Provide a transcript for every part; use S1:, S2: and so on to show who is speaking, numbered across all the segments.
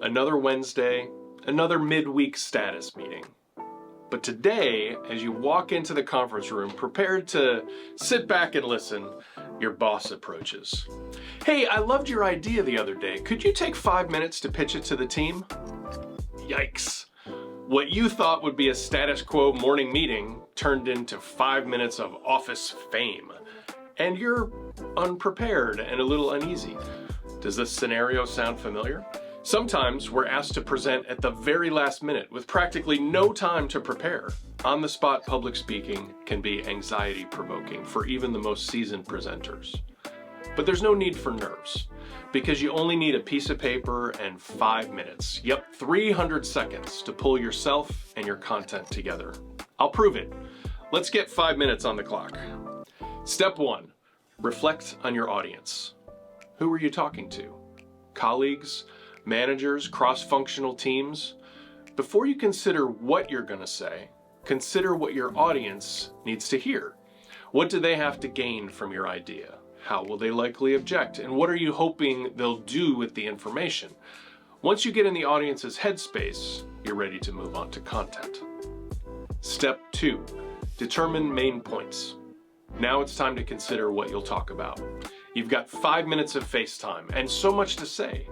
S1: Another Wednesday, another midweek status meeting. But today, as you walk into the conference room, prepared to sit back and listen, your boss approaches. Hey, I loved your idea the other day. Could you take 5 minutes to pitch it to the team? Yikes. What you thought would be a status quo morning meeting turned into 5 minutes of office fame. And you're unprepared and a little uneasy. Does this scenario sound familiar? Sometimes we're asked to present at the very last minute with practically no time to prepare. On-the-spot public speaking can be anxiety-provoking for even the most seasoned presenters. But there's no need for nerves, because you only need a piece of paper and 5 minutes. Yep, 300 seconds to pull yourself and your content together. I'll prove it. Let's get 5 minutes on the clock. Step 1, reflect on your audience. Who are you talking to? Colleagues? Managers, cross-functional teams? Before you consider what you're going to say, consider what your audience needs to hear. What do they have to gain from your idea? How will they likely object? And what are you hoping they'll do with the information? Once you get in the audience's headspace, you're ready to move on to content. Step 2, determine main points. Now it's time to consider what you'll talk about. You've got 5 minutes of face time and so much to say.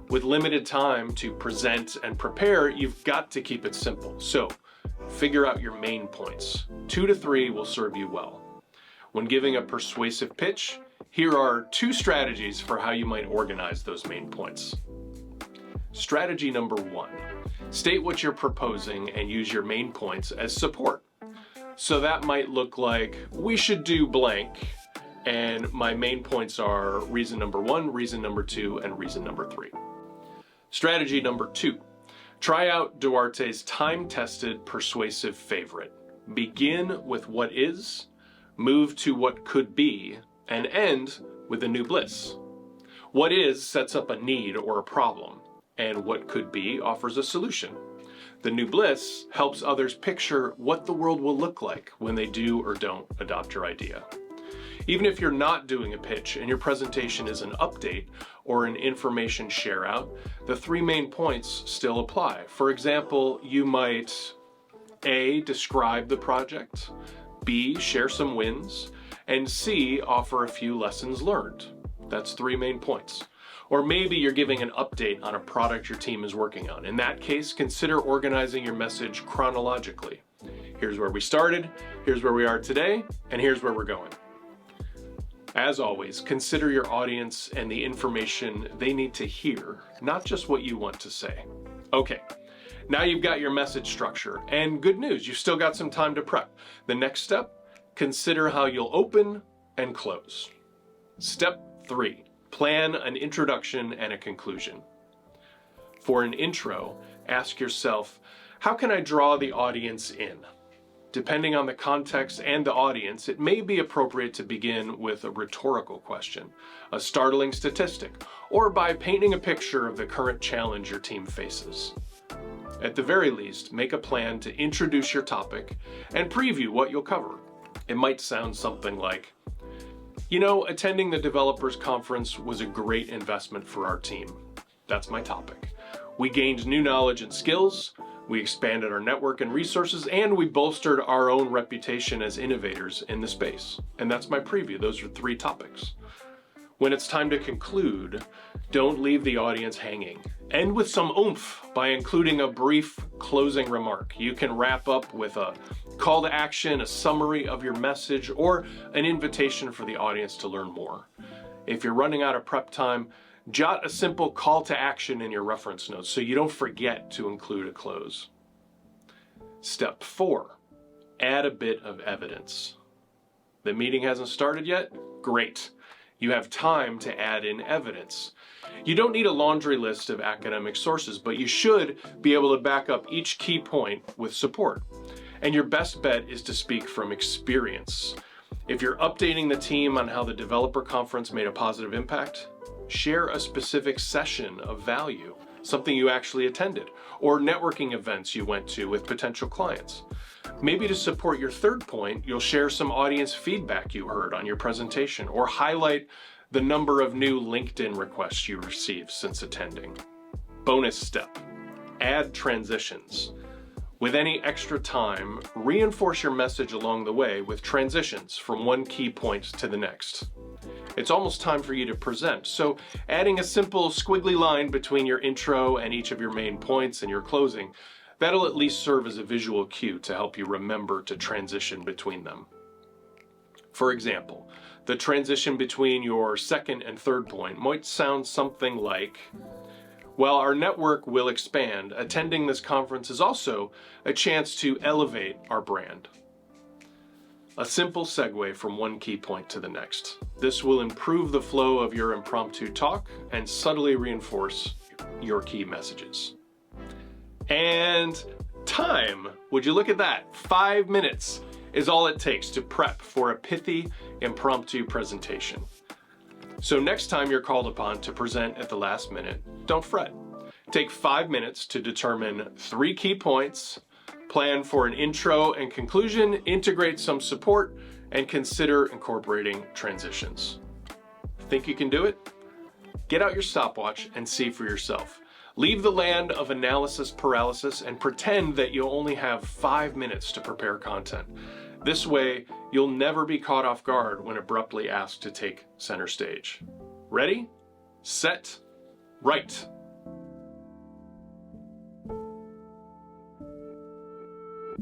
S1: With limited time to present and prepare, you've got to keep it simple. So, figure out your main points. 2 to 3 will serve you well. When giving a persuasive pitch, here are 2 strategies for how you might organize those main points. Strategy number 1, state what you're proposing and use your main points as support. So that might look like, we should do blank, and my main points are reason number 1, reason number 2, and reason number 3. Strategy number 2, try out Duarte's time-tested persuasive favorite. Begin with what is, move to what could be, and end with a new bliss. What is sets up a need or a problem, and what could be offers a solution. The new bliss helps others picture what the world will look like when they do or don't adopt your idea. Even if you're not doing a pitch and your presentation is an update or an information share out, the 3 main points still apply. For example, you might A, describe the project, B, share some wins, and C, offer a few lessons learned. That's 3 main points. Or maybe you're giving an update on a product your team is working on. In that case, consider organizing your message chronologically. Here's where we started, here's where we are today, and here's where we're going. As always, consider your audience and the information they need to hear, not just what you want to say. Okay, now you've got your message structure, and good news, you've still got some time to prep. The next step, consider how you'll open and close. Step 3, plan an introduction and a conclusion. For an intro, ask yourself, how can I draw the audience in? Depending on the context and the audience, it may be appropriate to begin with a rhetorical question, a startling statistic, or by painting a picture of the current challenge your team faces. At the very least, make a plan to introduce your topic and preview what you'll cover. It might sound something like, attending the developers conference was a great investment for our team. That's my topic. We gained new knowledge and skills, we expanded our network and resources, and we bolstered our own reputation as innovators in the space. And that's my preview. Those are 3 topics. When it's time to conclude, don't leave the audience hanging. End with some oomph by including a brief closing remark. You can wrap up with a call to action, a summary of your message, or an invitation for the audience to learn more. If you're running out of prep time, jot a simple call to action in your reference notes so you don't forget to include a close. Step 4, add a bit of evidence. The meeting hasn't started yet? Great. You have time to add in evidence. You don't need a laundry list of academic sources, but you should be able to back up each key point with support. And your best bet is to speak from experience. If you're updating the team on how the developer conference made a positive impact, share a specific session of value, something you actually attended, or networking events you went to with potential clients. Maybe to support your third point, you'll share some audience feedback you heard on your presentation, or highlight the number of new LinkedIn requests you received since attending. Bonus step, add transitions. With any extra time, reinforce your message along the way with transitions from one key point to the next. It's almost time for you to present, so adding a simple squiggly line between your intro and each of your main points and your closing, that'll at least serve as a visual cue to help you remember to transition between them. For example, the transition between your second and third point might sound something like, while our network will expand, attending this conference is also a chance to elevate our brand. A simple segue from one key point to the next. This will improve the flow of your impromptu talk and subtly reinforce your key messages. And time, would you look at that? 5 minutes is all it takes to prep for a pithy, impromptu presentation. So next time you're called upon to present at the last minute, don't fret. Take 5 minutes to determine 3 key points, plan for an intro and conclusion, integrate some support, and consider incorporating transitions. Think you can do it? Get out your stopwatch and see for yourself. Leave the land of analysis paralysis and pretend that you only have 5 minutes to prepare content. This way, you'll never be caught off guard when abruptly asked to take center stage. Ready, set, write.